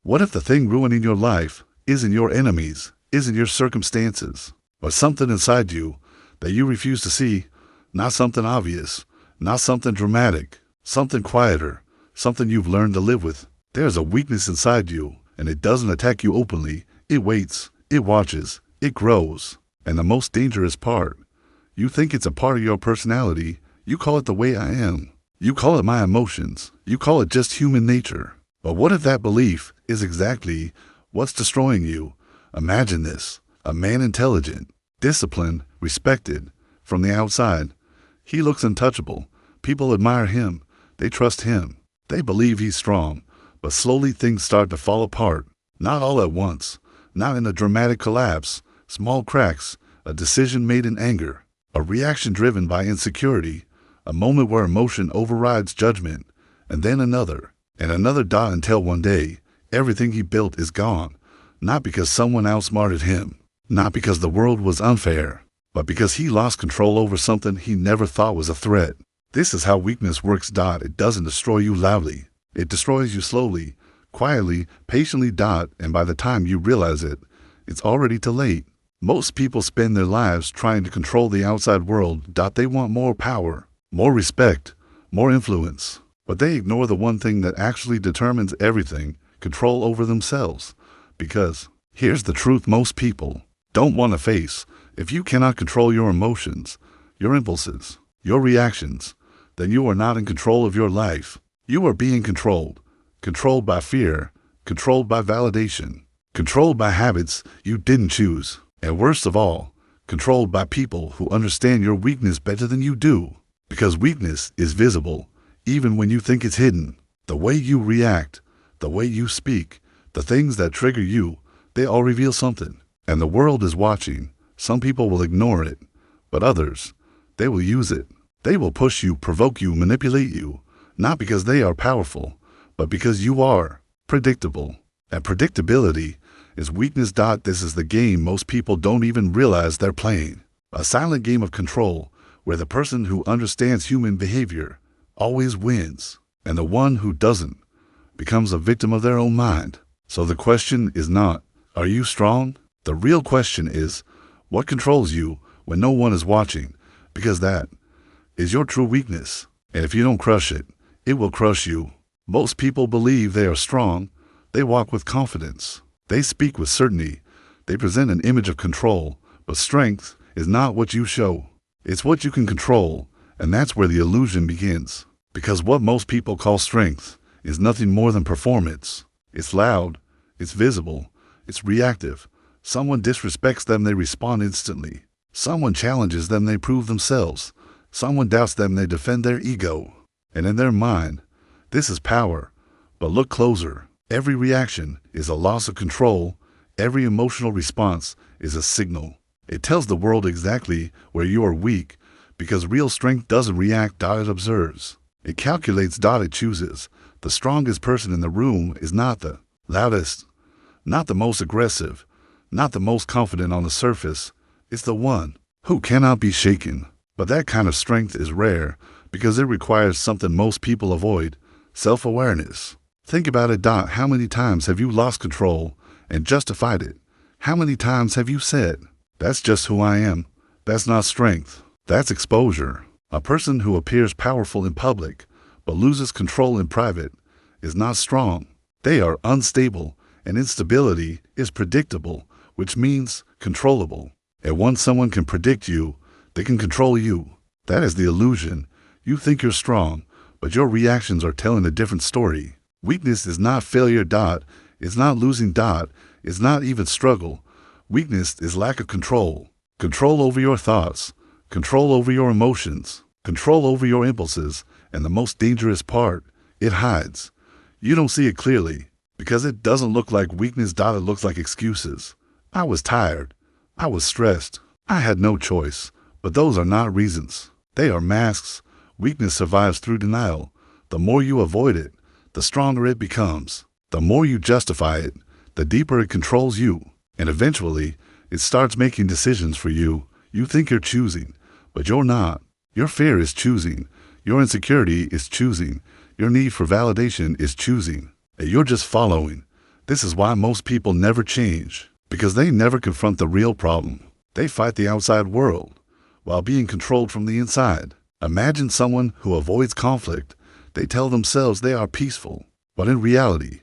What if the thing ruining your life isn't your enemies, isn't your circumstances, but something inside you that you refuse to see? Not something obvious, not something dramatic, something quieter, something you've learned to live with. There's a weakness inside you, and it doesn't attack you openly. It waits, it watches, it grows. And the most dangerous part, you think it's a part of your personality. You call it the way I am. You call it my emotions. You call it just human nature. But what if that belief is exactly what's destroying you? Imagine this: a man intelligent, disciplined, respected. From the outside, he looks untouchable. People admire him. They trust him. They believe he's strong. But slowly things start to fall apart. Not all at once. Not in a dramatic collapse. Small cracks. A decision made in anger. A reaction driven by insecurity. A moment where emotion overrides judgment. And then another. And another dot until one day, everything he built is gone. Not because someone outsmarted him. Not because the world was unfair. But because he lost control over something he never thought was a threat. This is how weakness works. It doesn't destroy you loudly. It destroys you slowly, quietly, patiently. And by the time you realize it, it's already too late. Most people spend their lives trying to control the outside world. They want more power, more respect, more influence. But they ignore the one thing that actually determines everything: control over themselves. Because here's the truth most people don't want to face. If you cannot control your emotions, your impulses, your reactions, then you are not in control of your life. You are being controlled. Controlled by fear, controlled by validation, controlled by habits you didn't choose. And worst of all, controlled by people who understand your weakness better than you do. Because weakness is visible, even when you think it's hidden. The way you react, the way you speak, the things that trigger you, they all reveal something. And the world is watching. Some people will ignore it, but others, they will use it. They will push you, provoke you, manipulate you, not because they are powerful, but because you are predictable. And predictability is weakness. This is the game most people don't even realize they're playing. A silent game of control where the person who understands human behavior always wins, and the one who doesn't becomes a victim of their own mind. So the question is not, are you strong? The real question is, what controls you when no one is watching? Because that is your true weakness. And if you don't crush it, it will crush you. Most people believe they are strong. They walk with confidence. They speak with certainty. They present an image of control. But strength is not what you show. It's what you can control. And that's where the illusion begins. Because what most people call strength is nothing more than performance. It's loud. It's visible. It's reactive. Someone disrespects them, they respond instantly. Someone challenges them, they prove themselves. Someone doubts them, they defend their ego. And in their mind, this is power. But look closer. Every reaction is a loss of control. Every emotional response is a signal. It tells the world exactly where you are weak, because real strength doesn't react. It observes. It calculates. It chooses. The strongest person in the room is not the loudest, not the most aggressive, not the most confident on the surface. It's the one who cannot be shaken. But that kind of strength is rare because it requires something most people avoid: self-awareness. Think about it. How many times have you lost control and justified it? How many times have you said, "That's just who I am"? That's not strength. That's exposure. A person who appears powerful in public but loses control in private is not strong. They are unstable, and instability is predictable, which means controllable. And once someone can predict you, they can control you. That is the illusion. You think you're strong, but your reactions are telling a different story. Weakness is not failure. It's not losing. It's not even struggle. Weakness is lack of control. Control over your thoughts. Control over your emotions. Control over your impulses. And the most dangerous part, it hides. You don't see it clearly because it doesn't look like weakness. It looks like excuses. I was tired. I was stressed. I had no choice. But those are not reasons. They are masks. Weakness survives through denial. The more you avoid it, the stronger it becomes. The more you justify it, the deeper it controls you. And eventually, it starts making decisions for you. You think you're choosing, but you're not. Your fear is choosing. Your insecurity is choosing. Your need for validation is choosing. And you're just following. This is why most people never change, because they never confront the real problem. They fight the outside world while being controlled from the inside. Imagine someone who avoids conflict. They tell themselves they are peaceful, but in reality,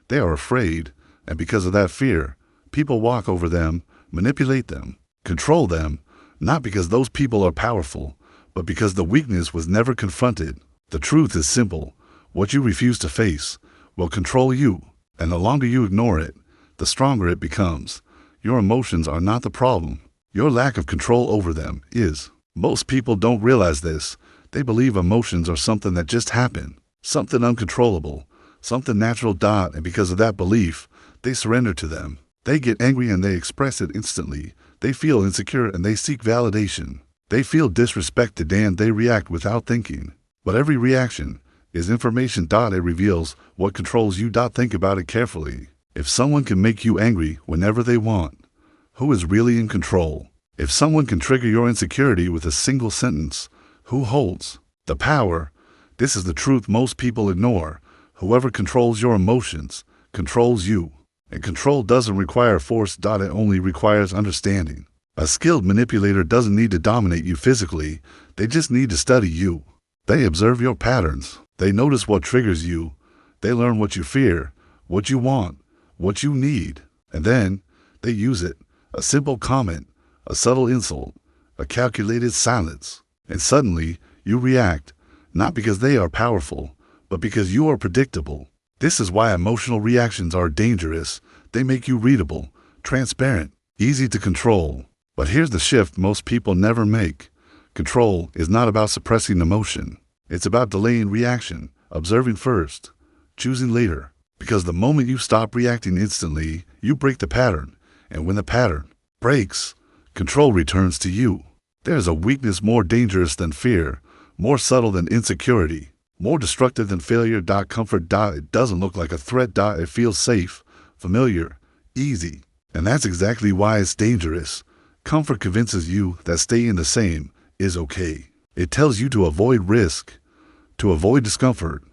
they are afraid, and because of that fear, people walk over them, manipulate them, control them, not because those people are powerful, but because the weakness was never confronted. The truth is simple. What you refuse to face will control you, and the longer you ignore it, the stronger it becomes. Your emotions are not the problem. Your lack of control over them is. Most people don't realize this. They believe emotions are something that just happen, something uncontrollable, something natural. And because of that belief, they surrender to them. They get angry and they express it instantly. They feel insecure and they seek validation. They feel disrespected and they react without thinking. But every reaction is information. It reveals what controls you. Think about it carefully. If someone can make you angry whenever they want, who is really in control? If someone can trigger your insecurity with a single sentence, who holds the power? This is the truth most people ignore. Whoever controls your emotions controls you. And control doesn't require force. It only requires understanding. A skilled manipulator doesn't need to dominate you physically. They just need to study you. They observe your patterns. They notice what triggers you. They learn what you fear, what you want, what you need, and then they use it. A simple comment, a subtle insult, a calculated silence, and suddenly you react, not because they are powerful, but because you are predictable. This is why emotional reactions are dangerous. They make you readable, transparent, easy to control. But here's the shift most people never make. Control is not about suppressing emotion. It's about delaying reaction, observing first, choosing later. Because the moment you stop reacting instantly, you break the pattern. And when the pattern breaks, control returns to you. There's a weakness more dangerous than fear, more subtle than insecurity, more destructive than failure. Comfort. It doesn't look like a threat. It feels safe, familiar, easy. And that's exactly why it's dangerous. Comfort convinces you that staying the same is okay. It tells you to avoid risk, to avoid discomfort,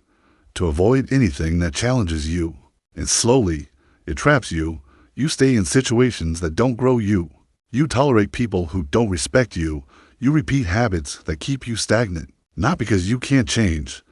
to avoid anything that challenges you. And slowly, it traps you. You stay in situations that don't grow you. You tolerate people who don't respect you. You repeat habits that keep you stagnant. Not because you can't change,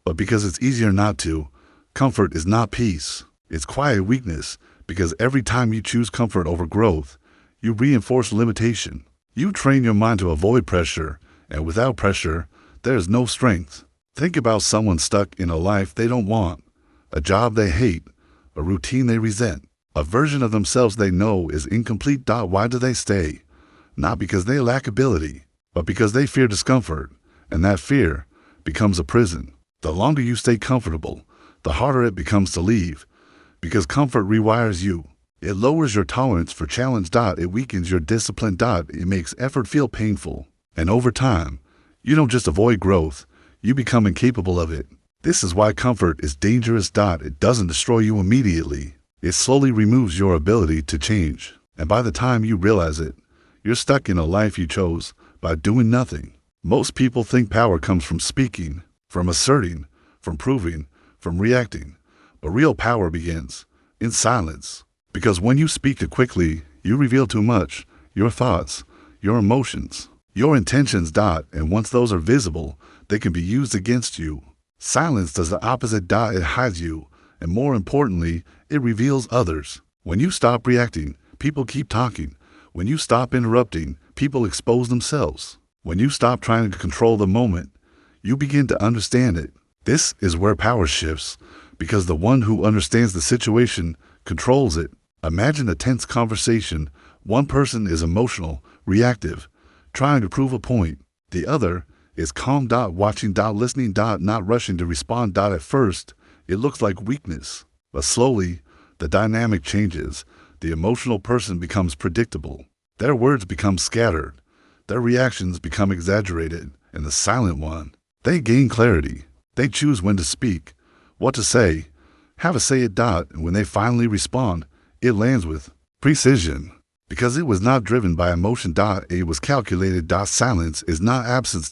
but because it's easier not to. Comfort is not peace. It's quiet weakness, because every time you choose comfort over growth, you reinforce limitation. You train your mind to avoid pressure, and without pressure, there is no strength. Think about someone stuck in a life they don't want, a job they hate, a routine they resent, a version of themselves they know is incomplete. Why do they stay? Not because they lack ability, but because they fear discomfort, and that fear becomes a prison. The longer you stay comfortable, the harder it becomes to leave, because comfort rewires you. It lowers your tolerance for challenge. It weakens your discipline. It makes effort feel painful. And over time, you don't just avoid growth, you become incapable of it. This is why comfort is dangerous. It doesn't destroy you immediately. It slowly removes your ability to change. And by the time you realize it, you're stuck in a life you chose by doing nothing. Most people think power comes from speaking, from asserting, from proving, from reacting. But real power begins in silence. Because when you speak too quickly, you reveal too much, your thoughts, your emotions, your intentions. And once those are visible, they can be used against you. Silence does the opposite. It hides you. And more importantly, it reveals others. When you stop reacting, people keep talking. When you stop interrupting, people expose themselves. When you stop trying to control the moment, you begin to understand it. This is where power shifts, because the one who understands the situation controls it. Imagine a tense conversation. One person is emotional, reactive, trying to prove a point. The other is calm. Watching. Listening. Not rushing to respond. At first, it looks like weakness, but slowly, the dynamic changes. The emotional person becomes predictable. Their words become scattered. Their reactions become exaggerated. And the silent one, they gain clarity. They choose when to speak, what to say, how to say it. And when they finally respond, it lands with precision. Because it was not driven by emotion. It was calculated. Silence is not absence.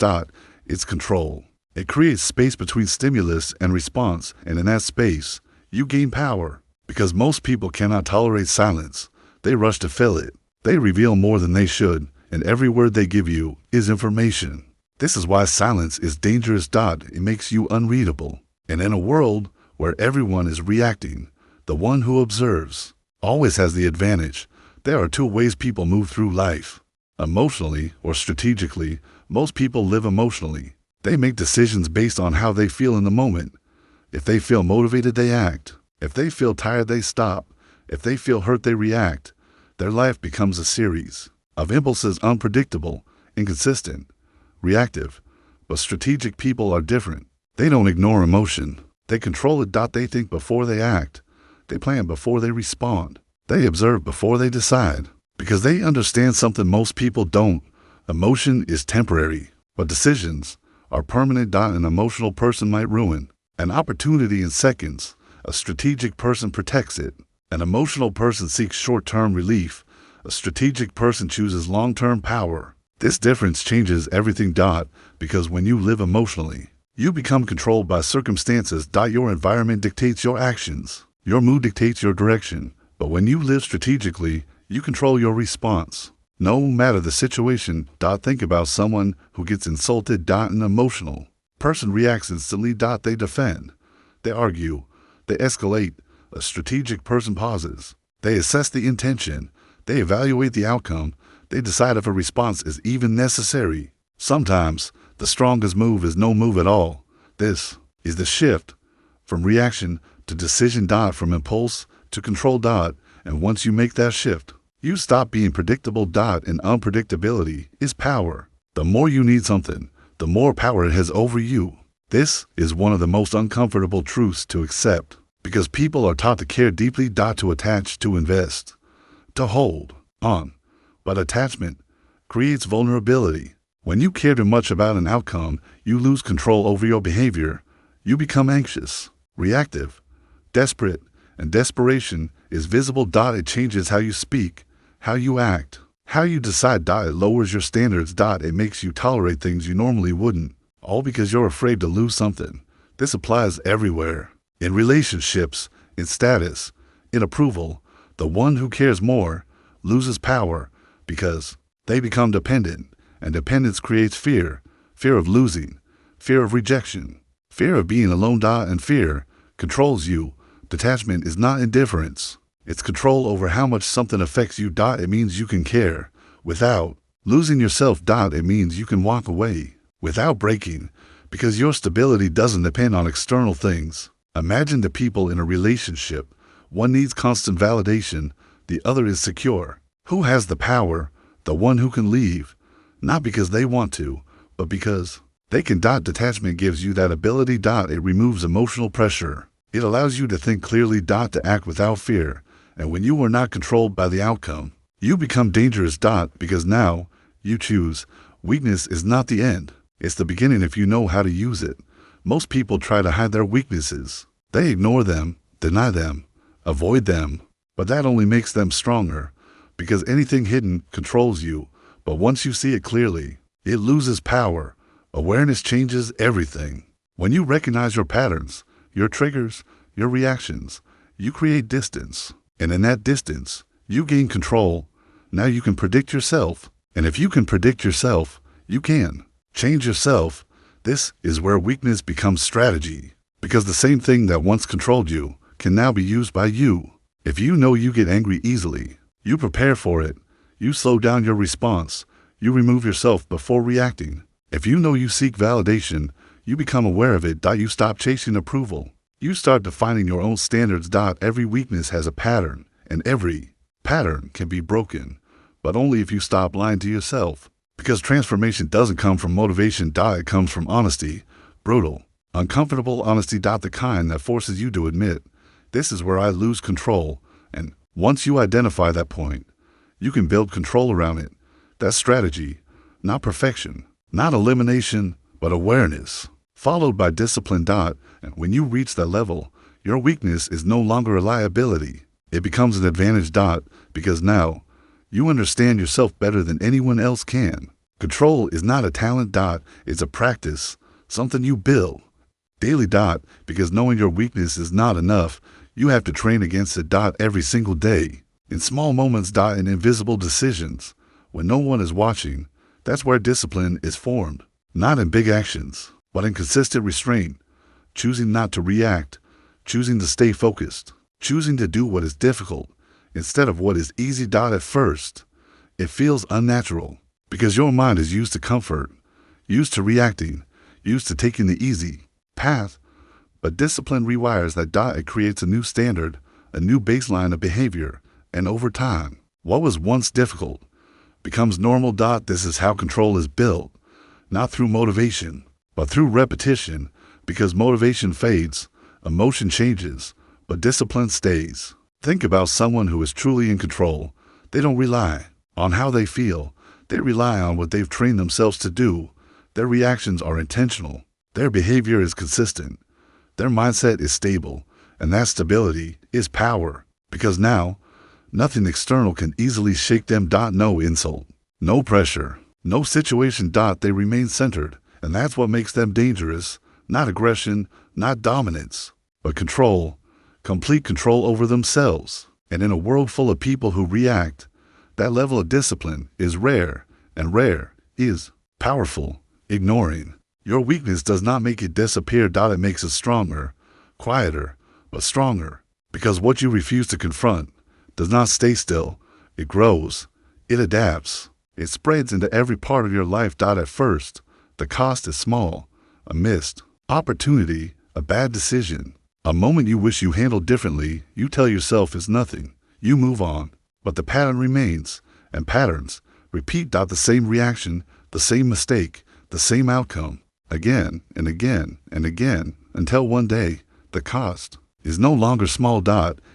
It's control. It creates space between stimulus and response, and in that space, you gain power. Because most people cannot tolerate silence. They rush to fill it. They reveal more than they should, and every word they give you is information. This is why silence is dangerous. It makes you unreadable. And in a world where everyone is reacting, the one who observes always has the advantage. There are two ways people move through life: emotionally or strategically. Most people live emotionally. They make decisions based on how they feel in the moment. If they feel motivated, they act. If they feel tired, they stop. If they feel hurt, they react. Their life becomes a series of impulses, unpredictable, inconsistent, reactive. But strategic people are different. They don't ignore emotion. They control it. They think before they act. They plan before they respond. They observe before they decide. Because they understand something most people don't. Emotion is temporary, but decisions are permanent. An emotional person might ruin an opportunity in seconds. A strategic person protects it. An emotional person seeks short-term relief. A strategic person chooses long-term power. This difference changes everything. Because when you live emotionally, you become controlled by circumstances. Your environment dictates your actions. Your mood dictates your direction. But when you live strategically, you control your response. No matter the situation. Think about someone who gets insulted. An emotional person reacts instantly. They defend. They argue. They escalate. A strategic person pauses. They assess the intention. They evaluate the outcome. They decide if a response is even necessary. Sometimes, the strongest move is no move at all. This is the shift from reaction to decision. From impulse to control. And once you make that shift, you stop being predictable. And unpredictability is power. The more you need something, the more power it has over you. This is one of the most uncomfortable truths to accept. Because people are taught to care deeply. To attach, to invest, to hold on. But attachment creates vulnerability. When you care too much about an outcome, you lose control over your behavior. You become anxious, reactive, desperate, and desperation is visible. It changes how you speak, how you act, how you decide. It lowers your standards. It makes you tolerate things you normally wouldn't, all because you're afraid to lose something. This applies everywhere. In relationships, in status, in approval. The one who cares more loses power because they become dependent, and dependence creates fear. Fear of losing, fear of rejection, fear of being alone. And fear controls you. Detachment is not indifference. It's control over how much something affects you. It means you can care without losing yourself. It means you can walk away without breaking, because your stability doesn't depend on external things. Imagine the people in a relationship. One needs constant validation. The other is secure. Who has the power? The one who can leave. Not because they want to, but because they can. Detachment gives you that ability. It removes emotional pressure. It allows you to think clearly. To act without fear. And when you are not controlled by the outcome, you become dangerous. Because now you choose. Weakness is not the end. It's the beginning if you know how to use it. Most people try to hide their weaknesses. They ignore them, deny them, avoid them. But that only makes them stronger. Because anything hidden controls you. But once you see it clearly, it loses power. Awareness changes everything. When you recognize your patterns, your triggers, your reactions, you create distance. And in that distance, you gain control. Now you can predict yourself. And if you can predict yourself, you can change yourself. This is where weakness becomes strategy. Because the same thing that once controlled you can now be used by you. If you know you get angry easily, you prepare for it. You slow down your response. You remove yourself before reacting. If you know you seek validation, you become aware of it. You stop chasing approval. You start defining your own standards. Every weakness has a pattern, and every pattern can be broken, but only if you stop lying to yourself. Because transformation doesn't come from motivation. It comes from honesty, brutal, uncomfortable honesty. The kind that forces you to admit, this is where I lose control. And once you identify that point, you can build control around it. That's strategy, not perfection, not elimination, but awareness, followed by discipline. And when you reach that level, your weakness is no longer a liability. It becomes an advantage. Because now you understand yourself better than anyone else can. Control is not a talent. It's a practice, something you build daily. Because knowing your weakness is not enough. You have to train against it. Every single day. In small moments. In invisible decisions. When no one is watching. That's where discipline is formed. Not in big actions, but in consistent restraint. Choosing not to react. Choosing to stay focused. Choosing to do what is difficult instead of what is easy. At first, it feels unnatural because your mind is used to comfort, used to reacting, used to taking the easy path. But discipline rewires that. It creates a new standard, a new baseline of behavior, and over time, what was once difficult becomes normal. This is how control is built, not through motivation, but through repetition, because motivation fades, emotion changes, but discipline stays. Think about someone who is truly in control. They don't rely on how they feel. They rely on what they've trained themselves to do. Their reactions are intentional. Their behavior is consistent. Their mindset is stable. And that stability is power. Because now, nothing external can easily shake them. No insult, no pressure, no situation. They remain centered. And that's what makes them dangerous. Not aggression, not dominance, but control. Complete control over themselves. And in a world full of people who react, that level of discipline is rare, and rare is powerful. Ignoring your weakness does not make it disappear. It makes it stronger, quieter, but stronger. Because what you refuse to confront does not stay still. It grows. It adapts. It spreads into every part of your life. At first, the cost is small. A missed opportunity, a bad decision, a moment you wish you handled differently. You tell yourself is nothing. You move on. But the pattern remains, and patterns repeat. The same reaction, the same mistake, the same outcome, again and again and again, until one day, the cost is no longer small.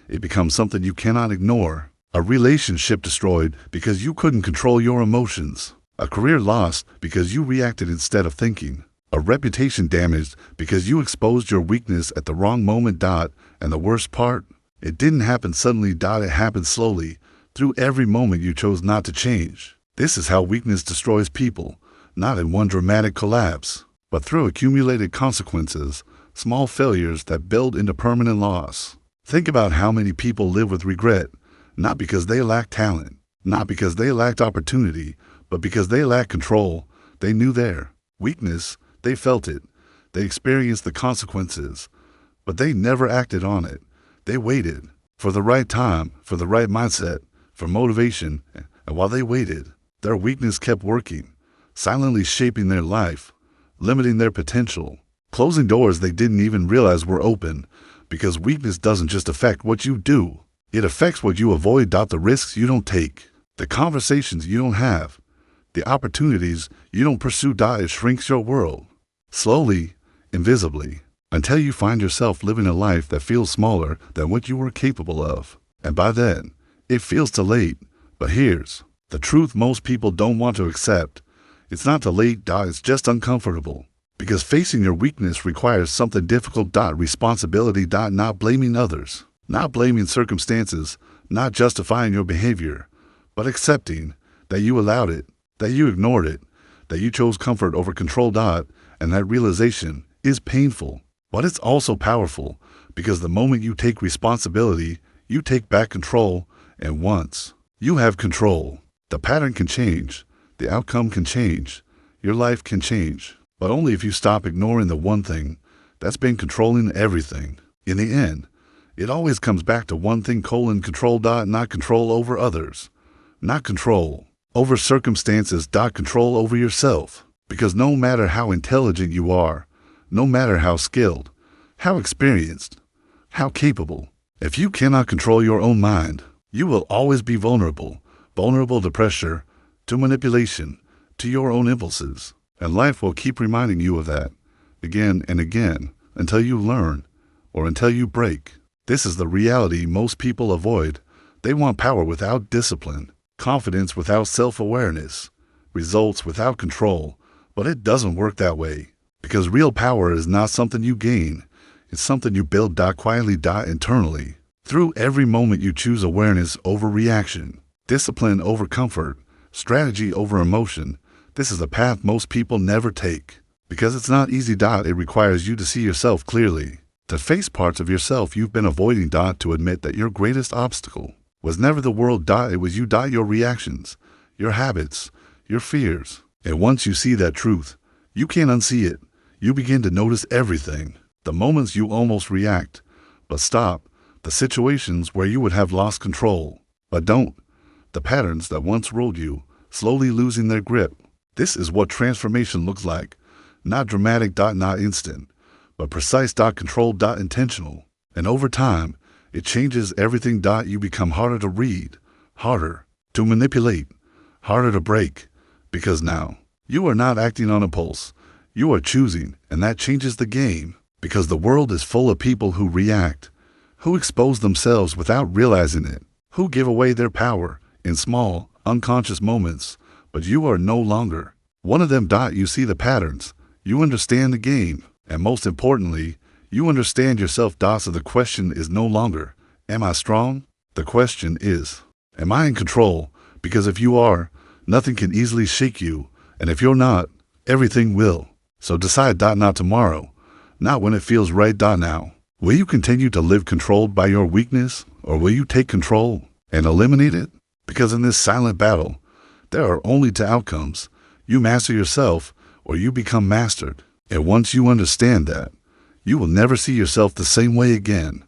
It becomes something you cannot ignore. A relationship destroyed because you couldn't control your emotions. A career lost because you reacted instead of thinking. A reputation damaged because you exposed your weakness at the wrong moment. And the worst part, it didn't happen suddenly. It happened slowly, through every moment you chose not to change. This is how weakness destroys people, not in one dramatic collapse, but through accumulated consequences, small failures that build into permanent loss. Think about how many people live with regret, not because they lacked talent, not because they lacked opportunity, but because they lacked control. They knew their weakness, they felt it, they experienced the consequences, but they never acted on it. They waited for the right time, for the right mindset, for motivation, and while they waited, their weakness kept working, silently shaping their life, limiting their potential, closing doors they didn't even realize were open. Because weakness doesn't just affect what you do, it affects what you avoid. The risks you don't take, the conversations you don't have, the opportunities you don't pursue. It shrinks your world, slowly, invisibly, until you find yourself living a life that feels smaller than what you were capable of. And by then, it feels too late. But here's the truth most people don't want to accept. It's not too late. It's just uncomfortable. Because facing your weakness requires something difficult. Responsibility. Not blaming others, not blaming circumstances, not justifying your behavior, but accepting that you allowed it, that you ignored it, that you chose comfort over control. And that realization is painful, but it's also powerful, because the moment you take responsibility, you take back control. And once you have control, the pattern can change, the outcome can change, your life can change, but only if you stop ignoring the one thing that's been controlling everything. In the end, it always comes back to one thing: control. Not control over others, not control over circumstances. Control over yourself. Because no matter how intelligent you are, no matter how skilled, how experienced, how capable, if you cannot control your own mind, you will always be vulnerable to pressure, to manipulation, to your own impulses. And life will keep reminding you of that again and again until you learn or until you break. This is the reality most people avoid. They want power without discipline, confidence without self-awareness, results without control. But it doesn't work that way, because real power is not something you gain. It's something you build. Quietly. Internally. Through every moment you choose awareness over reaction, discipline over comfort, strategy over emotion. This is a path most people never take. Because it's not easy. It requires you to see yourself clearly, To face parts of yourself you've been avoiding. To admit that your greatest obstacle was never the world. It was you. Your reactions, your habits, your fears. And once you see that truth, you can't unsee it. You begin to notice everything. The moments you almost react, but stop. The situations where you would have lost control, but don't. The patterns that once ruled you, slowly losing their grip. This is what transformation looks like. Not dramatic. Not instant, but precise. Controlled. Intentional. And over time, it changes everything. You become harder to read, harder to manipulate, harder to break. Because now, you are not acting on impulse. You are choosing, and that changes the game. Because the world is full of people who react, who expose themselves without realizing it, who give away their power in small, unconscious moments. But you are no longer one of them. You see the patterns, you understand the game, and most importantly, you understand yourself. So the question is no longer, am I strong? The question is, am I in control? Because if you are, nothing can easily shake you, and if you're not, everything will. So decide. Not tomorrow, not when it feels right. Now. Will you continue to live controlled by your weakness, or will you take control and eliminate it? Because in this silent battle, there are only two outcomes. You master yourself, or you become mastered. And once you understand that, you will never see yourself the same way again.